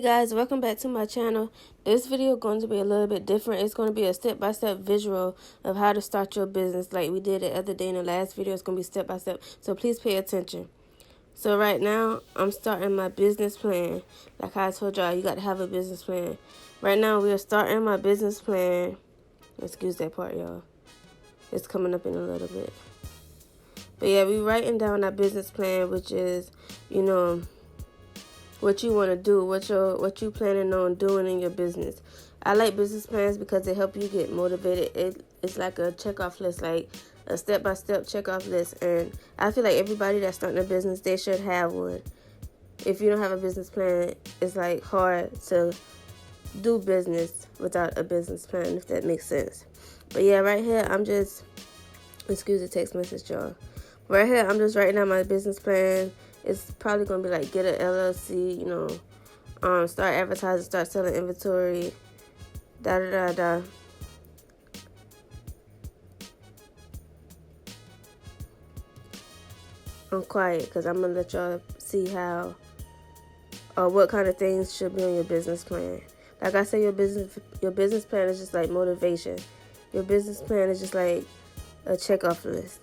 Guys, welcome back to my channel. This video is going to be a little bit different. It's going to be a step-by-step visual of how to start your business like we did the other day in the last video. It's going to be step-by-step, so please pay attention. So right now, I'm starting my business plan. Like I told y'all, you got to have a business plan. Right now, we are starting my business plan. Excuse that part, y'all. It's coming up in a little bit. But yeah, we writing down our business plan, which is, what you want to do, what you planning on doing in your business. I like business plans because they help you get motivated. It's like a checkoff list, like a step-by-step checkoff list. And I feel like everybody that's starting a business, they should have one. If you don't have a business plan, it's like hard to do business without a business plan, if that makes sense. But yeah, right here, excuse the text message, y'all. Right here, I'm just writing out my business plan. It's probably going to be like get an LLC, start advertising, start selling inventory, da-da-da-da. I'm quiet because I'm going to let y'all see how or what kind of things should be on your business plan. Like I said, your business plan is just like motivation. Your business plan is just like a checkoff list.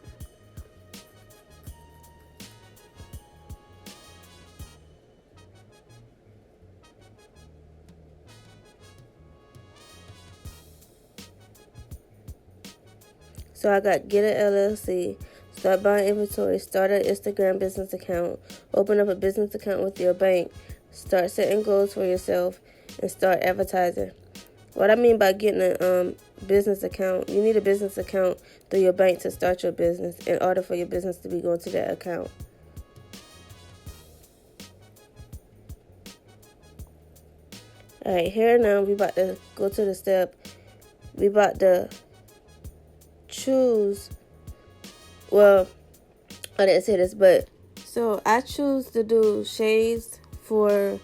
So I got get an LLC, start buying inventory, start an Instagram business account, open up a business account with your bank, start setting goals for yourself, and start advertising. What I mean by getting a business account, you need a business account through your bank to start your business in order for your business to be going to that account. Alright, here now we about to go to the step. We about to choose, I didn't say this, but so I choose to do shades for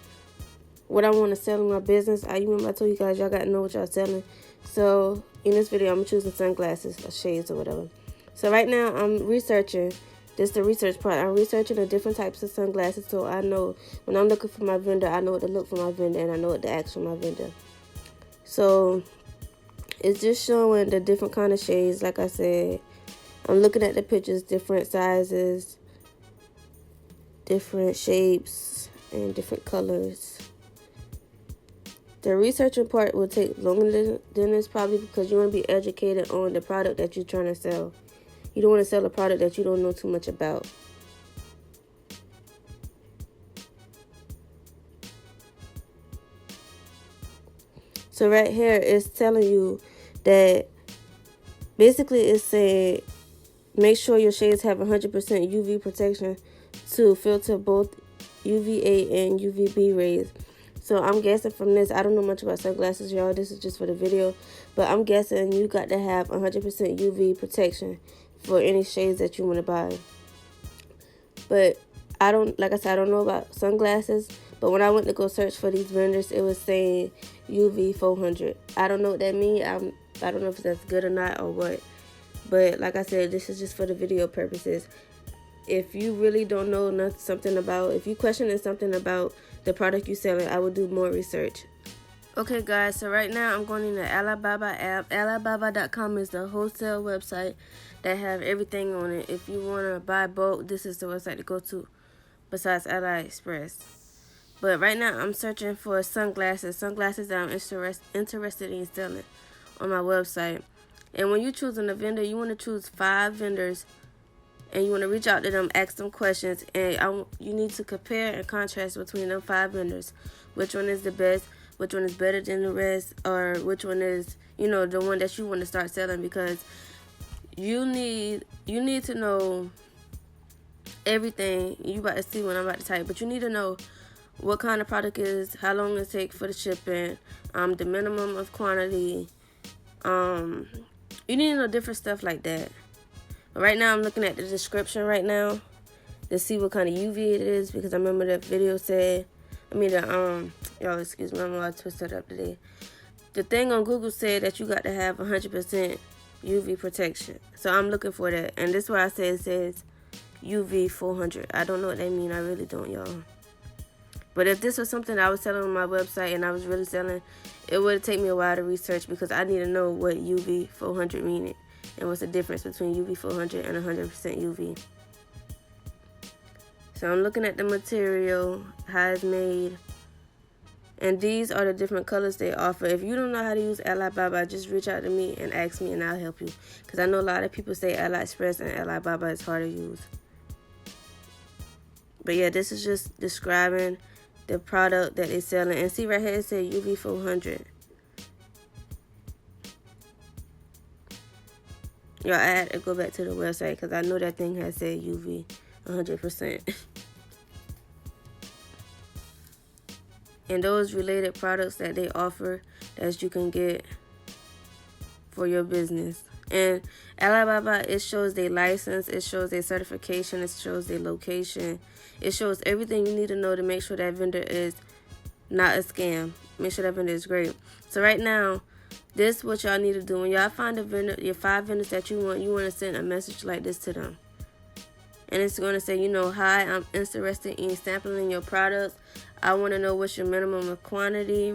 what I want to sell in my business. I remember I told you guys y'all got to know what y'all selling. So in this video, I'm choosing sunglasses or shades or whatever. So right now I'm researching. This is the research part. I'm researching the different types of sunglasses, so I know when I'm looking for my vendor, I know what to look for my vendor, and I know what to ask for my vendor. So it's just showing the different kind of shades. Like I said, I'm looking at the pictures, different sizes, different shapes, and different colors. The researching part will take longer than this probably because you want to be educated on the product that you're trying to sell. You don't want to sell a product that you don't know too much about. So right here, it's telling you that basically it's saying make sure your shades have 100% UV protection to filter both UVA and UVB rays. So I'm guessing from this, I don't know much about sunglasses, y'all. This is just for the video. But I'm guessing you got to have 100% UV protection for any shades that you want to buy. But like I said, I don't know about sunglasses. But when I went to go search for these vendors, it was saying UV 400. I don't know what that means. I don't know if that's good or not or what. But like I said, this is just for the video purposes. If you really don't know if you questioning something about the product you're selling, I will do more research. Okay guys, so right now I'm going in the Alibaba app. Alibaba.com is the wholesale website that have everything on it. If you want to buy bulk, this is the website to go to besides AliExpress. But right now I'm searching for sunglasses that I'm interested in selling on my website. And when you're choosing a vendor, you want to choose 5 vendors and you want to reach out to them, ask them questions, and you need to compare and contrast between them 5 vendors. Which one is the best, which one is better than the rest, or which one is, the one that you want to start selling, because you need to know everything. You about to see what I'm about to type, but you need to know what kind of product is, how long it takes for the shipping, the minimum of quantity. You need to know different stuff like that. But right now, I'm looking at the description right now to see what kind of UV it is, because I remember that video said, y'all excuse me, I'm all twisted up today. The thing on Google said that you got to have 100% UV protection. So I'm looking for that. And this is why I say it says UV 400. I don't know what that means. I really don't, y'all. But if this was something I was selling on my website and I was really selling, it would take me a while to research because I need to know what UV 400 means and what's the difference between UV 400 and 100% UV. So I'm looking at the material, how it's made, and these are the different colors they offer. If you don't know how to use Alibaba, just reach out to me and ask me and I'll help you. Because I know a lot of people say AliExpress and Alibaba is hard to use. But yeah, this is just describing the product that they're selling. And see right here, it says UV 400. Y'all, I had to go back to the website because I know that thing has said UV 100%. And those related products that they offer that you can get for your business. And Alibaba, it shows their license, it shows their certification, it shows their location. It shows everything you need to know to make sure that vendor is not a scam. Make sure that vendor is great. So right now, this is what y'all need to do. When y'all find a vendor, your 5 vendors that you want to send a message like this to them. And it's going to say, hi, I'm interested in sampling your products. I want to know what's your minimum quantity.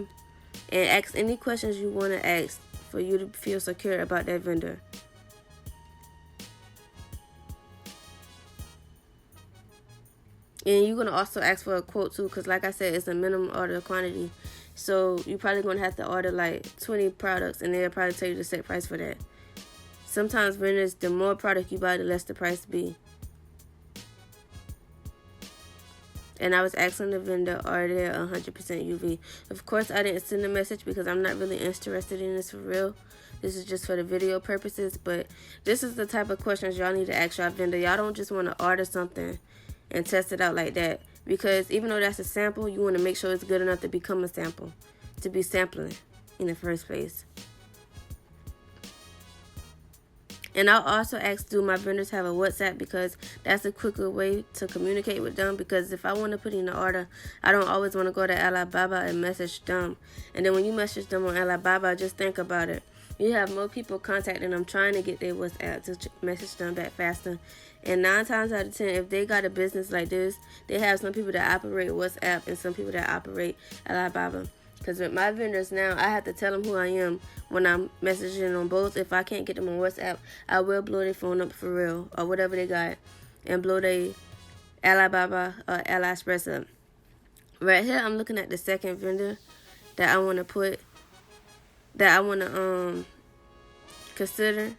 And ask any questions you want to ask for you to feel secure about that vendor. And you're going to also ask for a quote too, because like I said, it's a minimum order quantity. So you're probably going to have to order like 20 products, and they'll probably tell you the set price for that. Sometimes vendors, the more product you buy, the less the price be. And I was asking the vendor, are they 100% UV? Of course, I didn't send a message because I'm not really interested in this for real. This is just for the video purposes. But this is the type of questions y'all need to ask y'all vendor. Y'all don't just want to order something and test it out like that. Because even though that's a sample, you want to make sure it's good enough to become a sample. To be sampling in the first place. And I'll also ask, do my vendors have a WhatsApp? Because that's a quicker way to communicate with them. Because if I want to put in an order, I don't always want to go to Alibaba and message them. And then when you message them on Alibaba, just think about it. You have more people contacting them trying to get their WhatsApp to message them back faster. And 9 times out of 10, if they got a business like this, they have some people that operate WhatsApp and some people that operate Alibaba. Because with my vendors now, I have to tell them who I am when I'm messaging on both. If I can't get them on WhatsApp, I will blow their phone up for real or whatever they got and blow their Alibaba or AliExpress up. Right here, I'm looking at the second vendor that I want to consider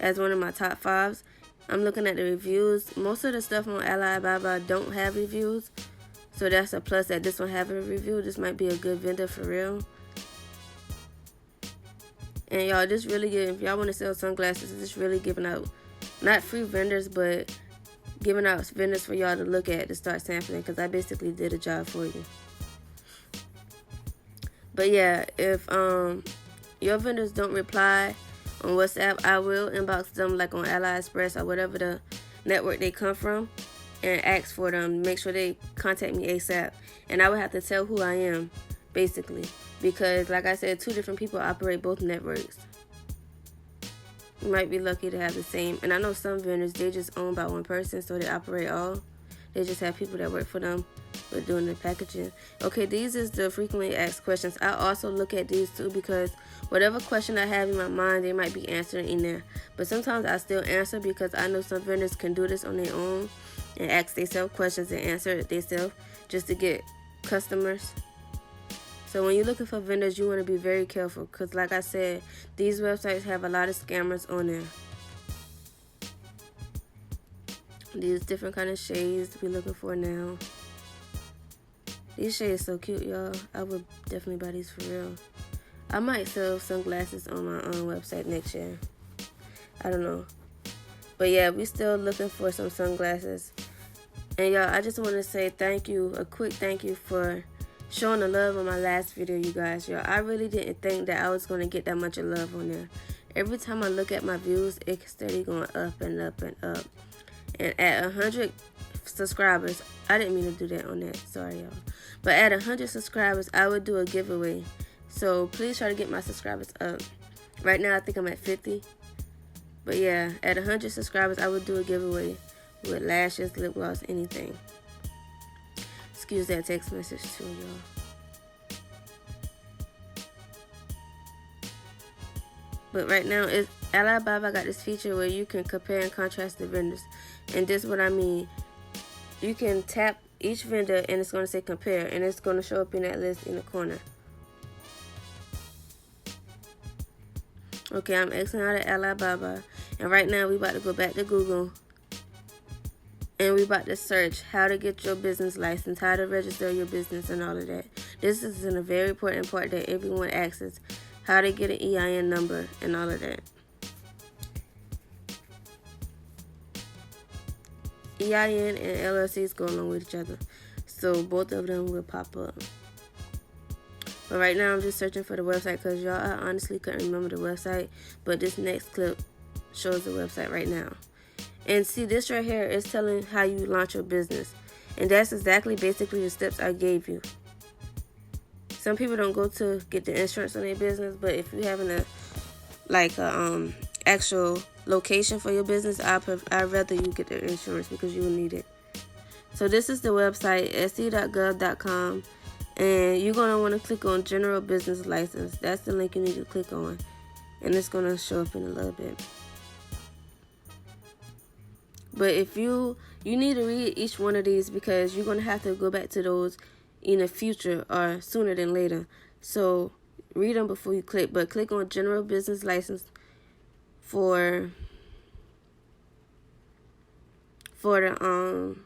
as one of my top 5s. I'm looking at the reviews. Most of the stuff on Alibaba don't have reviews. So that's a plus that this one have a review. This might be a good vendor for real. And y'all, this really good. If y'all want to sell sunglasses, this really giving out, not free vendors, but giving out vendors for y'all to look at to start sampling. Because I basically did a job for you. But yeah, if your vendors don't reply on WhatsApp, I will inbox them like on AliExpress or whatever the network they come from. And ask for them, make sure they contact me ASAP. And I would have to tell who I am, basically. Because, like I said, 2 different people operate both networks. You might be lucky to have the same. And I know some vendors, they just owned by one person, so they operate all. They just have people that work for them with doing the packaging. Okay, these is the frequently asked questions. I also look at these too because whatever question I have in my mind, they might be answering in there. But sometimes I still answer because I know some vendors can do this on their own and ask themselves questions and answer it themselves just to get customers. So when you're looking for vendors, you want to be very careful because like I said, these websites have a lot of scammers on there. These different kind of shades to be looking for now. These shades so cute, y'all. I would definitely buy these for real. I might sell sunglasses on my own website next year. I don't know. But yeah, we still looking for some sunglasses. And y'all, I just want to say thank you, a quick thank you for showing the love on my last video, you guys. Y'all, I really didn't think that I was going to get that much of love on there. Every time I look at my views, it's steady going up and up and up. And at 100 subscribers, I didn't mean to do that on that, sorry y'all. But at 100 subscribers, I would do a giveaway. So please try to get my subscribers up. Right now, I think I'm at 50. But yeah, at 100 subscribers, I would do a giveaway with lashes, lip gloss, anything. Excuse that text message too, y'all. But right now, Alibaba got this feature where you can compare and contrast the vendors. And this is what I mean. You can tap each vendor and it's going to say compare, and it's going to show up in that list in the corner. Okay, I'm exiting out of Alibaba, and right now we about to go back to Google, and we about to search how to get your business license, how to register your business, and all of that. This is a very important part that everyone asks, how to get an EIN number and all of that. EIN and LLCs go along with each other, so both of them will pop up. But right now I'm just searching for the website because y'all, I honestly couldn't remember the website, but this next clip shows the website right now. And see, this right here is telling how you launch your business, and that's exactly basically the steps I gave you. Some people don't go to get the insurance on their business, but if you having a actual location for your business, I'd rather you get the insurance because you will need it. So this is the website, sc.gov.com, and you're going to want to click on General Business License. That's the link you need to click on, and it's going to show up in a little bit. But if you need to read each one of these because you're going to have to go back to those in the future or sooner than later. So read them before you click, but click on General Business License for the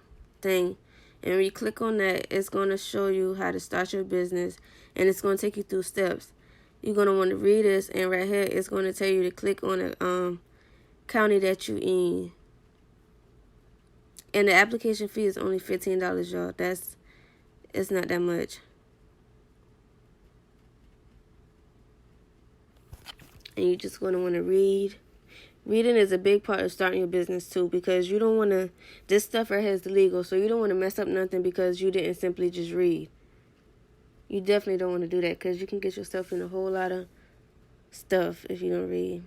thing, and when you click on that, it's going to show you how to start your business, and it's going to take you through steps. You're going to want to read this, and right here it's going to tell you to click on the county that you in, and the application fee is only $15, y'all. It's not that much. And you're just going to want to read. Reading is a big part of starting your business too, because you don't want to, this stuff right here is illegal, so you don't want to mess up nothing because you didn't simply just read. You definitely don't want to do that because you can get yourself in a whole lot of stuff if you don't read.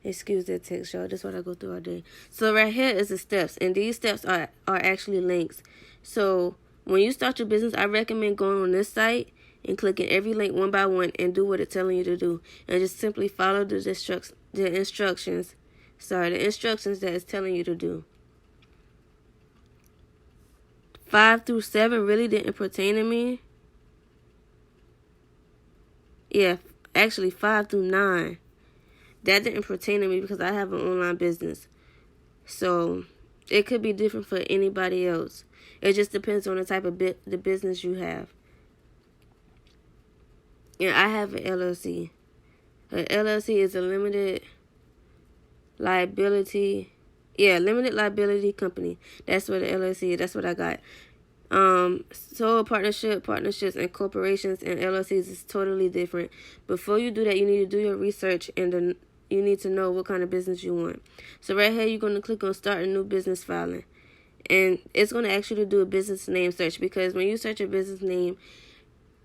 Excuse that text, y'all. That's what I go through all day. So right here is the steps, and these steps are actually links. So when you start your business, I recommend going on this site and clicking every link one by one and do what it's telling you to do, and just simply follow the instructions that it's telling you to do. 5 through 7 really didn't pertain to me. Yeah, actually 5 through 9. That didn't pertain to me because I have an online business. So it could be different for anybody else. It just depends on the type of the business you have. And I have an LLC. An LLC is a limited liability company. That's what the LLC is. That's what I got. Sole partnerships, and corporations and LLCs is totally different. Before you do that, you need to do your research, and then you need to know what kind of business you want. So right here, you're going to click on Start a New Business Filing. And it's going to ask you to do a business name search, because when you search a business name,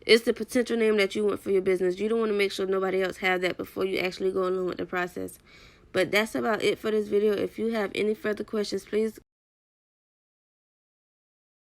it's the potential name that you want for your business. You don't want to make sure nobody else have that before you actually go along with the process. But that's about it for this video. If you have any further questions, please